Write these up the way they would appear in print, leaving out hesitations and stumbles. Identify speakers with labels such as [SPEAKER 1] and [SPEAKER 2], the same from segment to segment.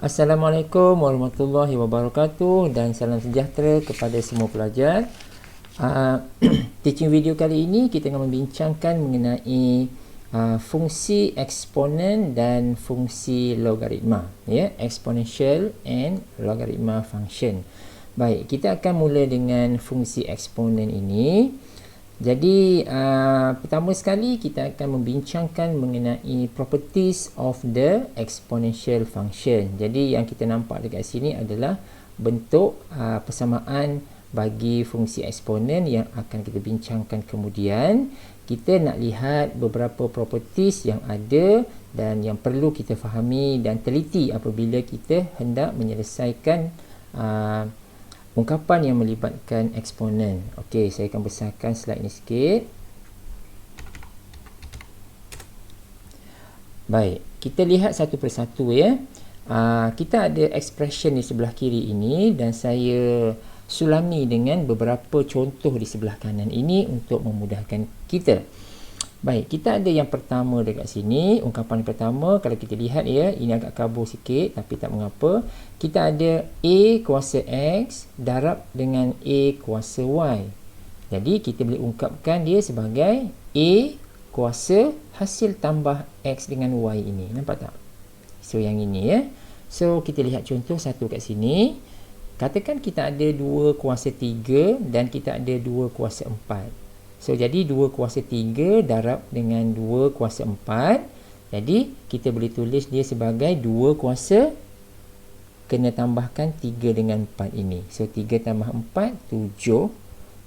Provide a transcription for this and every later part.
[SPEAKER 1] Assalamualaikum warahmatullahi wabarakatuh dan salam sejahtera kepada semua pelajar. Teaching video kali ini kita akan membincangkan mengenai fungsi eksponen dan fungsi logaritma, ya, exponential and logaritma function. Baik, kita akan mula dengan fungsi eksponen ini. Jadi pertama sekali kita akan membincangkan mengenai properties of the exponential function. Jadi yang kita nampak dekat sini adalah bentuk persamaan bagi fungsi eksponen yang akan kita bincangkan kemudian. Kita nak lihat beberapa properties yang ada dan yang perlu kita fahami dan teliti apabila kita hendak menyelesaikan ungkapan yang melibatkan eksponen. Okey, saya akan besarkan slide ni sikit. Baik, kita lihat satu persatu, ya. Kita ada expression di sebelah kiri ini dan saya sulami dengan beberapa contoh di sebelah kanan ini untuk memudahkan kita. Baik, kita ada yang pertama dekat sini. Ungkapan pertama, kalau kita lihat, ya, ini agak kabur sikit tapi tak mengapa. Kita ada A kuasa X darab dengan A kuasa Y. Jadi kita boleh ungkapkan dia sebagai A kuasa hasil tambah X dengan Y ini. Nampak tak? So yang ini, ya. So kita lihat contoh satu kat sini. Katakan kita ada 2 kuasa 3 dan kita ada 2 kuasa 4. So, jadi 2 kuasa 3 darab dengan 2 kuasa 4. Jadi, kita boleh tulis dia sebagai 2 kuasa kena tambahkan 3 dengan 4 ini. So, 3 tambah 4, 7.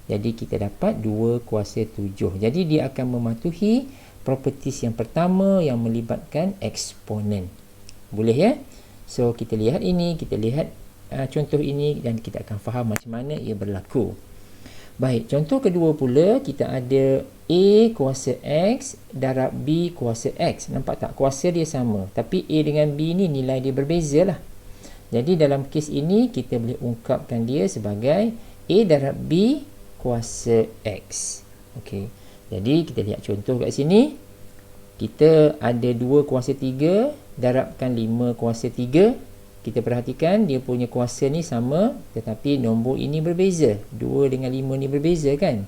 [SPEAKER 1] Jadi, kita dapat 2 kuasa 7. Jadi, dia akan mematuhi properties yang pertama yang melibatkan eksponen. Boleh, ya? So, kita lihat ini, kita lihat contoh ini dan kita akan faham macam mana ia berlaku. Baik, contoh kedua pula, kita ada A kuasa X darab B kuasa X. Nampak tak? Kuasa dia sama. Tapi A dengan B ni nilai dia berbeza lah. Jadi dalam kes ini, kita boleh ungkapkan dia sebagai A darab B kuasa X. Okey. Jadi kita lihat contoh kat sini. Kita ada 2 kuasa 3 darabkan 5 kuasa 3. Kita perhatikan dia punya kuasa ni sama tetapi nombor ini berbeza. 2 dengan 5 ni berbeza, kan?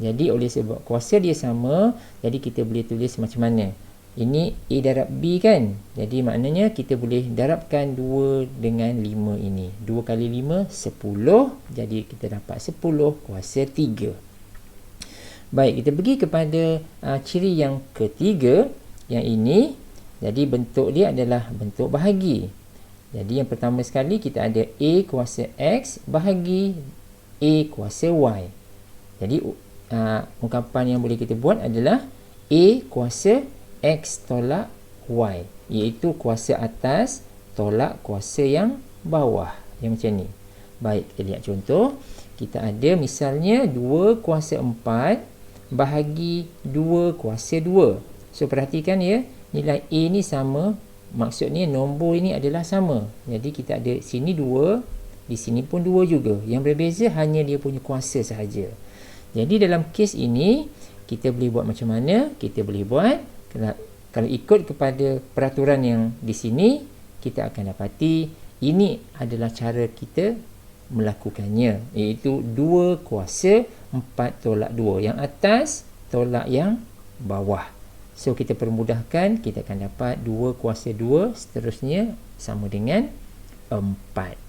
[SPEAKER 1] Jadi oleh sebab kuasa dia sama, jadi kita boleh tulis macam mana? Ini A darab B, kan? Jadi maknanya kita boleh darabkan 2 dengan 5 ini. 2 kali 5, 10. Jadi kita dapat 10 kuasa 3. Baik, kita pergi kepada ciri yang ketiga. Yang ini, jadi bentuk dia adalah bentuk bahagi. Jadi yang pertama sekali kita ada A kuasa X bahagi A kuasa Y. Jadi ungkapan yang boleh kita buat adalah A kuasa X tolak Y, iaitu kuasa atas tolak kuasa yang bawah, yang macam ni. Baik, kita lihat contoh. Kita ada misalnya 2 kuasa 4 bahagi 2 kuasa 2. So perhatikan, ya, nilai A ni sama. Maksudnya nombor ini adalah sama. Jadi kita ada sini 2, di sini pun 2 juga. Yang berbeza hanya dia punya kuasa sahaja. Jadi dalam kes ini, kita boleh buat macam mana? Kita boleh buat, kalau ikut kepada peraturan yang di sini, kita akan dapati ini adalah cara kita melakukannya. Iaitu 2 kuasa 4 tolak 2. Yang atas tolak yang bawah. So, kita permudahkan, kita akan dapat 2 kuasa 2, seterusnya sama dengan 4.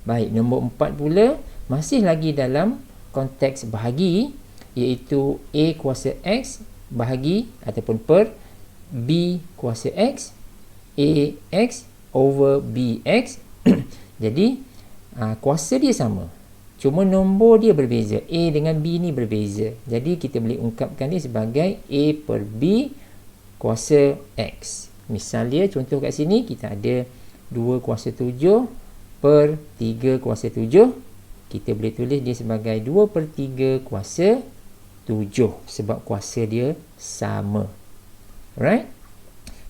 [SPEAKER 1] Baik, nombor 4 pula, masih lagi dalam konteks bahagi, iaitu A kuasa X bahagi ataupun per B kuasa X, AX over BX. Jadi, kuasa dia sama. Cuma nombor dia berbeza. A dengan B ni berbeza. Jadi kita boleh ungkapkan dia sebagai A per B kuasa X. Misal dia, contoh kat sini, kita ada 2 kuasa 7 per 3 kuasa 7. Kita boleh tulis dia sebagai 2 per 3 kuasa 7. Sebab kuasa dia sama. Alright?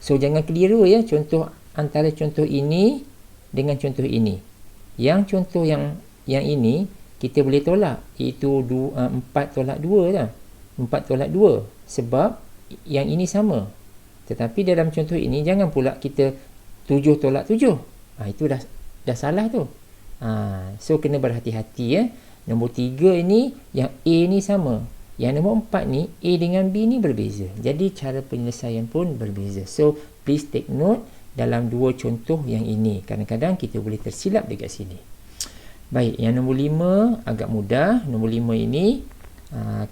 [SPEAKER 1] So jangan keliru, ya, contoh antara contoh ini dengan contoh ini. Yang contoh yang ini, kita boleh tolak, iaitu 4 tolak 2 lah. 4 tolak 2 sebab yang ini sama. Tetapi dalam contoh ini jangan pula kita 7 tolak 7. Itu dah salah tu. So kena berhati-hati ya. Nombor 3 ini, yang A ni sama. Yang nombor 4 ni, A dengan B ni berbeza. Jadi cara penyelesaian pun berbeza. So please take note dalam 2 contoh yang ini. Kadang-kadang kita boleh tersilap dekat sini. Baik, yang nombor 5 agak mudah. Nombor 5 ini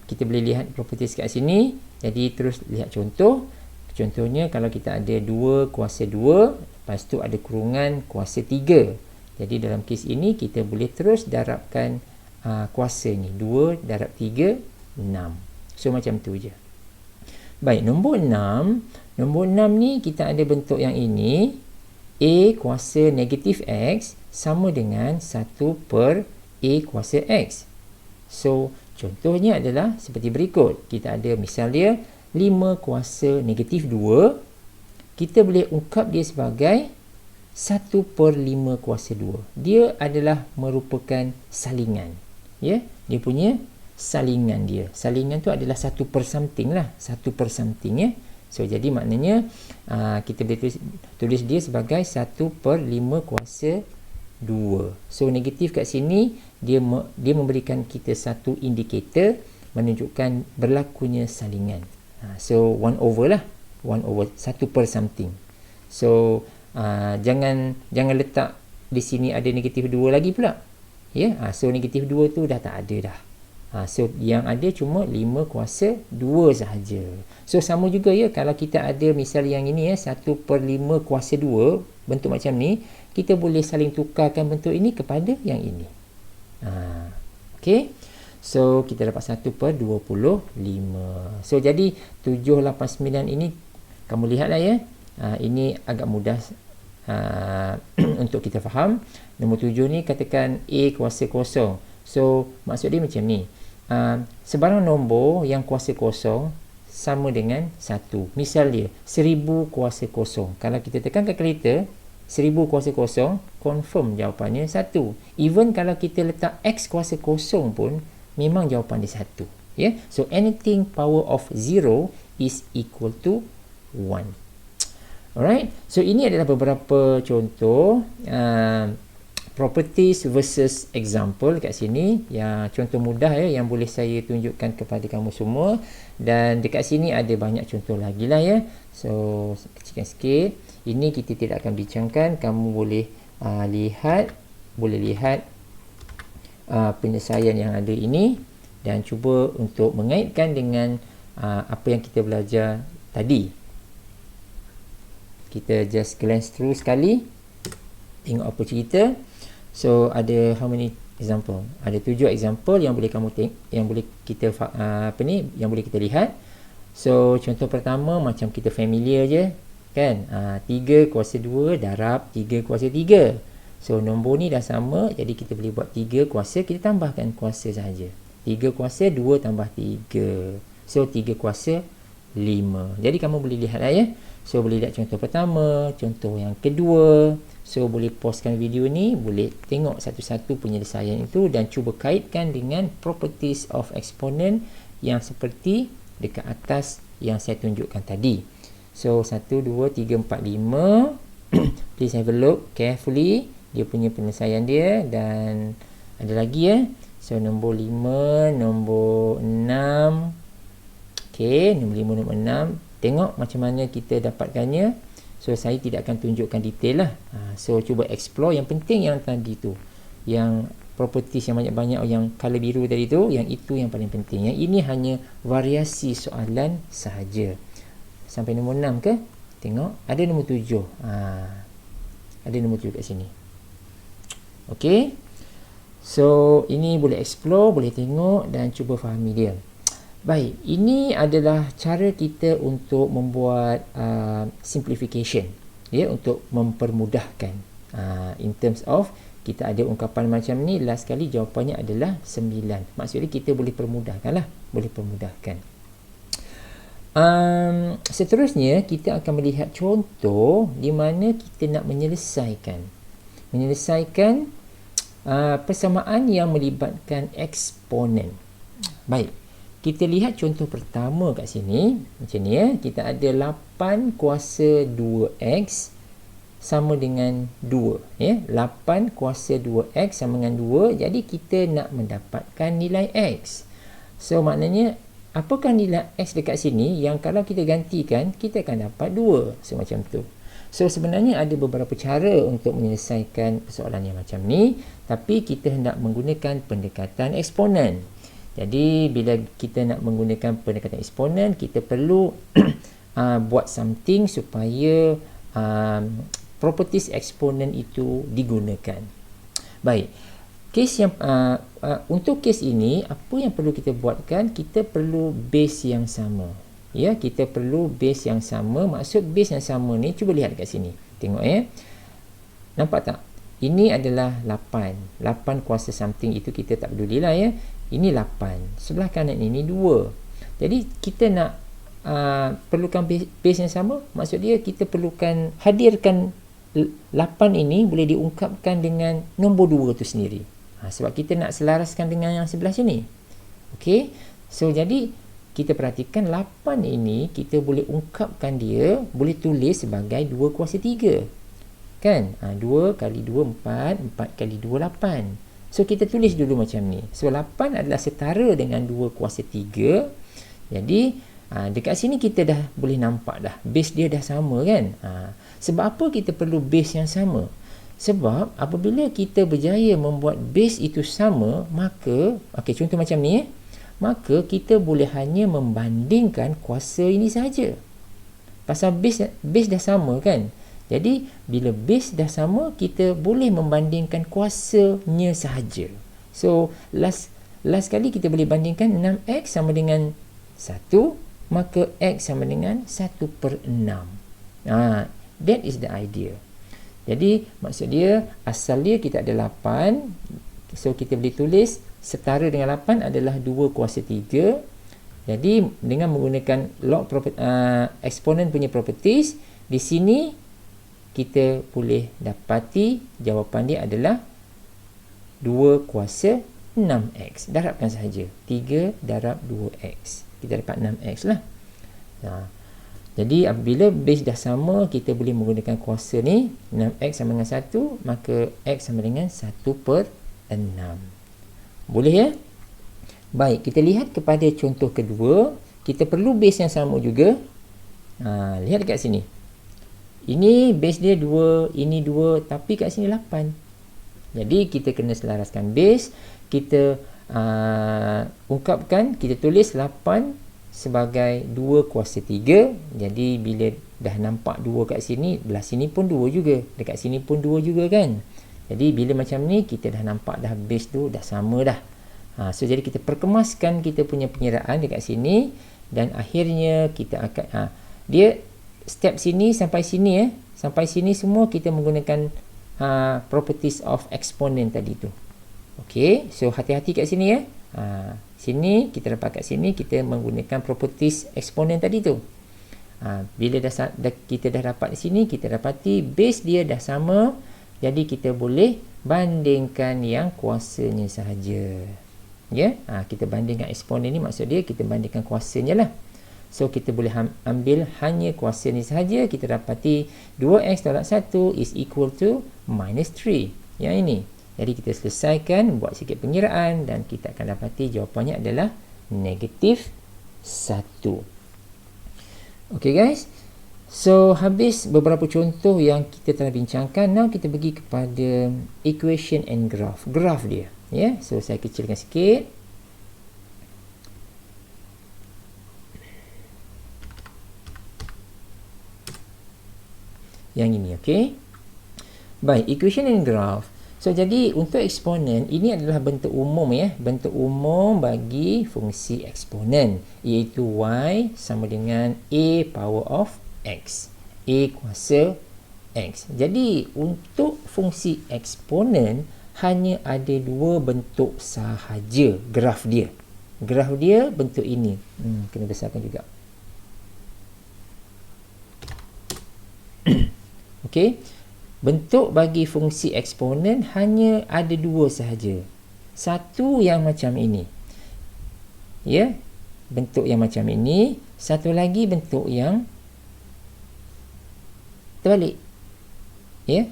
[SPEAKER 1] kita boleh lihat properties kat sini. Jadi terus lihat contoh. Contohnya kalau kita ada 2 kuasa 2, lepas tu ada kurungan kuasa 3. Jadi dalam kes ini kita boleh terus darabkan kuasa ni. 2 darab 3, 6. So macam tu je. Baik, nombor 6. Nombor 6 ni kita ada bentuk yang ini. A kuasa negatif X sama dengan 1 per A kuasa X. So contohnya adalah seperti berikut. Kita ada misal dia 5 kuasa negatif 2, kita boleh ungkap dia sebagai 1 per 5 kuasa 2. Dia adalah merupakan salingan. Ya, dia punya salingan dia. Salingan tu adalah 1 per something lah. 1 per something ya. So, jadi maknanya kita boleh tulis dia sebagai 1 per 5 kuasa 2. So, negatif kat sini, dia memberikan kita satu indikator menunjukkan berlakunya salingan. So 1 over lah, 1 over 1 per something. So jangan letak di sini ada negatif 2 lagi pula. Ya, so negatif 2 tu dah tak ada dah. So yang ada cuma 5 kuasa 2 sahaja. So sama juga ya, kalau kita ada misal yang ini ya, 1 per 5 kuasa 2, bentuk macam ni, kita boleh saling tukarkan bentuk ini kepada yang ini. Okey. So, kita dapat 1 per 25. So, jadi 7, 8, 9 ini, kamu lihatlah ya. Ini agak mudah untuk kita faham. Nombor 7 ni, katakan A kuasa kosong. So, maksud dia macam ni. Sebarang nombor yang kuasa kosong sama dengan 1. Misal dia, 1000 kuasa kosong. Kalau kita tekan kalkulator, 1000 kuasa kosong, confirm jawapannya 1. Even kalau kita letak X kuasa kosong pun, memang jawapan dia 1. Ya? So, anything power of 0 is equal to 1. Alright? So, ini adalah beberapa contoh properties versus example kat sini. Yang contoh mudah ya, yang boleh saya tunjukkan kepada kamu semua. Dan dekat sini ada banyak contoh lagi lah ya. So, kecilkan sikit. Ini kita tidak akan bincangkan. Kamu boleh lihat penyelesaian yang ada ini dan cuba untuk mengaitkan dengan apa yang kita belajar tadi. Kita just glance through sekali, tengok apa cerita. So ada how many example? Ada 7 example yang boleh kamu yang boleh kita yang boleh kita lihat. So contoh pertama macam kita familiar je kan, 3 kuasa 2 darab 3 kuasa 3. So, nombor ni dah sama. Jadi, kita boleh buat 3 kuasa. Kita tambahkan kuasa sahaja. 3 kuasa, 2 tambah 3. So, 3 kuasa, 5. Jadi, kamu boleh lihat lah ya. So, boleh lihat contoh pertama. Contoh yang kedua. So, boleh pauskan video ni. Boleh tengok satu-satu penyelesaian itu. Dan cuba kaitkan dengan properties of exponent yang seperti dekat atas yang saya tunjukkan tadi. So, 1, 2, 3, 4, 5. Please have a look carefully. Dia punya penyelesaian dia. Dan ada lagi ya. So, nombor 5, nombor 6. Okay, nombor 5, nombor 6. Tengok macam mana kita dapatkannya. So, saya tidak akan tunjukkan detail lah. So, cuba explore. Yang penting yang tadi tu. Yang properties yang banyak-banyak, yang color biru tadi tu. Yang itu yang paling penting. Yang ini hanya variasi soalan sahaja. Sampai nombor 6 ke? Tengok. Ada nombor 7. Ada nombor 7 kat sini. Okey. So, ini boleh explore, boleh tengok dan cuba fahami dia. Baik, ini adalah cara kita untuk membuat simplification. Ya, untuk mempermudahkan. In terms of, kita ada ungkapan macam ni, last kali jawapannya adalah 9. Maksudnya kita boleh permudahkan lah. Boleh permudahkan. Seterusnya, kita akan melihat contoh di mana kita nak menyelesaikan persamaan yang melibatkan eksponen. Baik, kita lihat contoh pertama kat sini. Macam ni ya, kita ada 8 kuasa 2x sama dengan 2. Ya, 8 kuasa 2x sama dengan 2. Jadi kita nak mendapatkan nilai x. So maknanya apakah nilai x dekat sini yang kalau kita gantikan kita akan dapat 2. So macam tu. So sebenarnya ada beberapa cara untuk menyelesaikan persoalan yang macam ni, tapi kita hendak menggunakan pendekatan eksponen. Jadi bila kita nak menggunakan pendekatan eksponen, kita perlu buat something supaya properties eksponen itu digunakan. Baik. Kes yang untuk kes ini apa yang perlu kita buatkan? Kita perlu base yang sama. Ya, kita perlu base yang sama. Maksud base yang sama ni, cuba lihat kat sini. Tengok ya. Nampak tak? Ini adalah 8. 8 kuasa something itu kita tak pedulilah ya. Ini 8. Sebelah kanan ini 2. Jadi kita nak perlukan base yang sama. Maksud dia kita perlukan hadirkan 8 ini boleh diungkapkan dengan nombor 2 tu sendiri. Sebab kita nak selaraskan dengan yang sebelah sini. Okey. So jadi kita perhatikan 8 ini kita boleh ungkapkan dia, boleh tulis sebagai 2 kuasa 3. Kan? 2 kali 2 4, 4 kali 2 8. So kita tulis dulu macam ni. So 8 adalah setara dengan 2 kuasa 3. Jadi dekat sini kita dah boleh nampak dah base dia dah sama kan. Sebab apa kita perlu base yang sama? Sebab apabila kita berjaya membuat base itu sama, maka contoh macam ni maka kita boleh hanya membandingkan kuasa ini saja. Pasal base dah sama kan. Jadi bila base dah sama, kita boleh membandingkan kuasanya sahaja. So last kali kita boleh bandingkan 6x sama dengan 1, maka x sama dengan 1/6. That is the idea. Jadi maksud dia asal dia kita ada 8. So kita boleh tulis setara dengan 8 adalah 2 kuasa 3. Jadi dengan menggunakan log eksponen punya properties, di sini kita boleh dapati jawapan dia adalah 2 kuasa 6x. Darabkan sahaja. 3 darab 2x. Kita dapat 6x lah. Jadi apabila base dah sama, kita boleh menggunakan kuasa ni. 6x sama dengan 1, maka x sama dengan 1/6. Boleh ya? Baik, kita lihat kepada contoh kedua. Kita perlu base yang sama juga. Lihat dekat sini. Ini base dia 2, ini 2, tapi kat sini 8. Jadi kita kena selaraskan base. Kita ungkapkan, kita tulis 8 sebagai 2 kuasa 3. Jadi bila dah nampak 2 kat sini, belah sini pun 2 juga. Dekat sini pun 2 juga kan. Jadi bila macam ni, kita dah nampak dah base tu dah sama dah. So jadi kita perkemaskan kita punya penyeraan dekat sini. Dan akhirnya kita akan dia step sini sampai sini sampai sini semua kita menggunakan properties of exponent tadi tu. Okey, so hati-hati kat sini ya. Sini kita dapat kat sini kita menggunakan properties eksponen tadi tu. Bila kita dah dapat di sini, kita dapati base dia dah sama. Jadi kita boleh bandingkan yang kuasanya sahaja. Ya, kita bandingkan eksponen ni, maksud dia kita bandingkan kuasanya lah. So kita boleh ambil hanya kuasa ni sahaja. Kita dapati 2x tolak 1 is equal to -3. Yang ini. Jadi kita selesaikan, buat sikit pengiraan dan kita akan dapati jawapannya adalah -1. Okay guys. So habis beberapa contoh yang kita telah bincangkan. Now kita pergi kepada equation and graph. Graph dia. Ya, so saya kecilkan sikit. Yang ini, okey. Baik, equation and graph. So jadi untuk eksponen ini adalah bentuk umum ya, bentuk umum bagi fungsi eksponen, iaitu y sama dengan a power of x. A kuasa x. Jadi untuk fungsi eksponen hanya ada dua bentuk sahaja graf dia. Graf dia bentuk ini. Kena besarkan juga. Okey. Bentuk bagi fungsi eksponen hanya ada dua sahaja. Satu yang macam ini. Ya, bentuk yang macam ini. Satu lagi bentuk yang terbalik. Ya.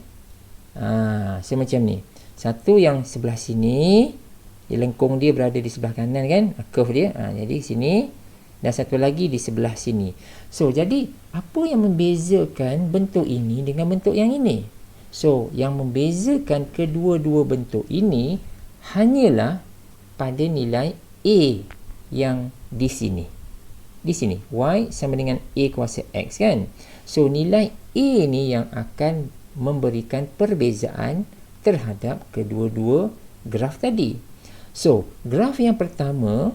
[SPEAKER 1] So macam ni. Satu yang sebelah sini, lengkung dia berada di sebelah kanan kan, curve dia. Jadi sini, dan satu lagi di sebelah sini. So jadi apa yang membezakan bentuk ini dengan bentuk yang ini? So yang membezakan kedua-dua bentuk ini hanyalah pada nilai A yang di sini. Di sini y sama dengan A kuasa X kan. So nilai A ni yang akan memberikan perbezaan terhadap kedua-dua graf tadi. So graf yang pertama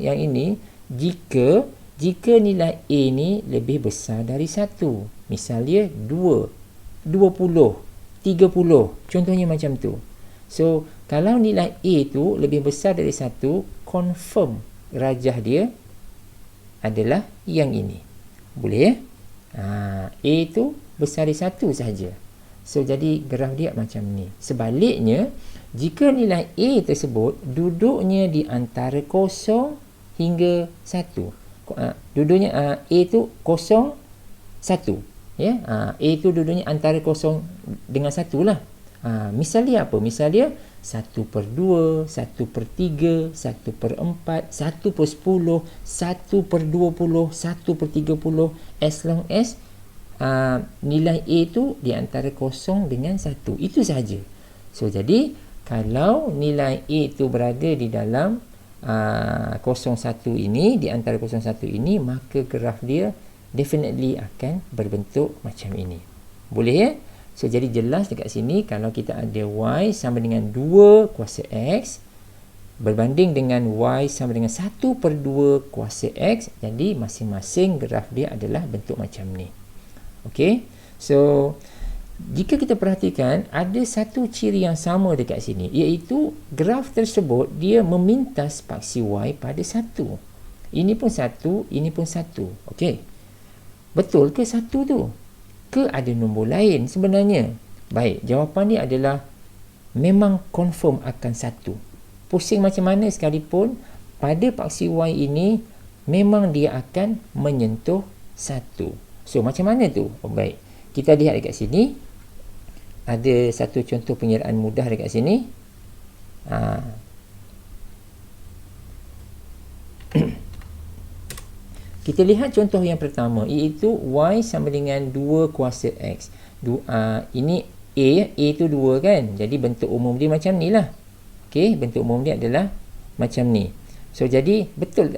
[SPEAKER 1] yang ini, jika nilai A ni lebih besar dari 1, misalnya 2, 20, 30, contohnya macam tu. So kalau nilai A tu lebih besar dari 1, confirm rajah dia adalah yang ini. Boleh ya? A tu besar dari 1 sahaja. So jadi graf dia macam ni. Sebaliknya, jika nilai A tersebut duduknya di antara 0 hingga 1. Duduknya A tu 0, 1. Ya? A tu duduknya antara 0 dengan 1 lah. Misalnya apa? Misalnya 1/2, 1/3, 1/4, 1/10, 1/20, 1/30, as long as nilai A tu di antara 0 dengan 1. Itu sahaja. So jadi kalau nilai A tu berada di dalam 01 ini, di antara 01 ini, maka graf dia definitely akan berbentuk macam ini. Boleh ya? So jadi jelas dekat sini, kalau kita ada y sama dengan 2 kuasa X berbanding dengan y sama dengan 1/2 kuasa X, jadi masing-masing graf dia adalah bentuk macam ni. Okey, so jika kita perhatikan, ada satu ciri yang sama dekat sini, iaitu graf tersebut dia memintas paksi y pada 1. Ini pun 1, ini pun 1. Okey, betul ke 1 tu? Ke ada nombor lain sebenarnya? Baik, jawapan dia adalah memang confirm akan 1. Pusing macam mana sekalipun, pada paksi y ini memang dia akan menyentuh 1. So macam mana tu? Baik, kita lihat dekat sini. Ada satu contoh pengiraan mudah dekat sini. Kita lihat contoh yang pertama, iaitu y sama dengan 2 kuasa X. Ini A tu 2 kan. Jadi bentuk umum dia macam ni lah. Okey, bentuk umum dia adalah macam ni. So jadi betul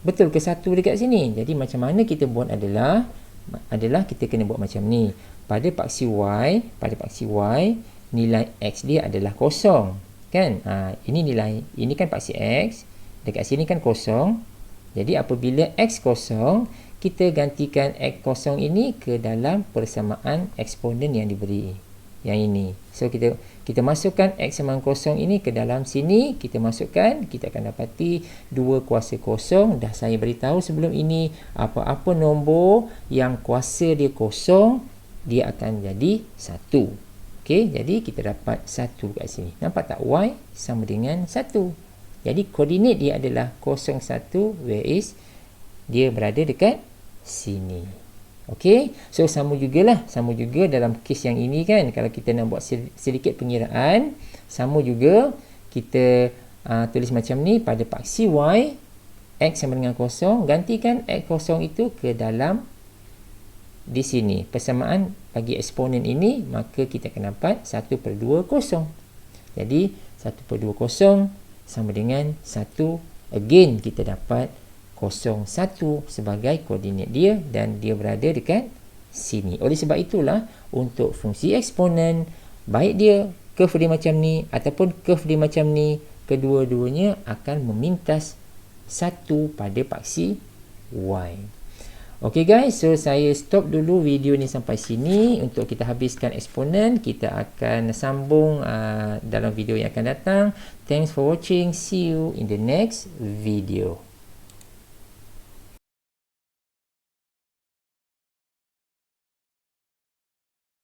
[SPEAKER 1] ke 1 dekat sini? Jadi macam mana kita buat adalah kita kena buat macam ni. Pada paksi y, nilai X dia adalah 0 kan. Ini kan paksi X, dekat sini kan 0. Jadi apabila X 0, kita gantikan X 0 ini ke dalam persamaan eksponen yang diberi, yang ini. So kita masukkan X sama 0 ini ke dalam sini, kita masukkan, kita akan dapati 2 kuasa 0. Dah saya beritahu sebelum ini, apa-apa nombor yang kuasa dia 0, dia akan jadi 1. Okey, jadi kita dapat 1 kat sini. Nampak tak? Y sama dengan 1. Jadi koordinat dia adalah 0, 1, where is dia berada dekat sini. Okey, so sama juga dalam kes yang ini kan. Kalau kita nak buat sedikit pengiraan, sama juga kita tulis macam ni. Pada paksi y, X sama dengan 0, gantikan X 0 itu ke dalam di sini, persamaan bagi eksponen ini, maka kita akan dapat 1/20. Jadi 1/20 sama dengan 1. Again, kita dapat 0, 1 sebagai koordinat dia, dan dia berada dekat sini. Oleh sebab itulah, untuk fungsi eksponen, baik dia curve dia macam ni ataupun curve dia macam ni, kedua-duanya akan memintas 1 pada paksi y. Okey guys, so saya stop dulu video ni sampai sini untuk kita habiskan eksponen. Kita akan sambung dalam video yang akan datang. Thanks for watching. See you in the next video.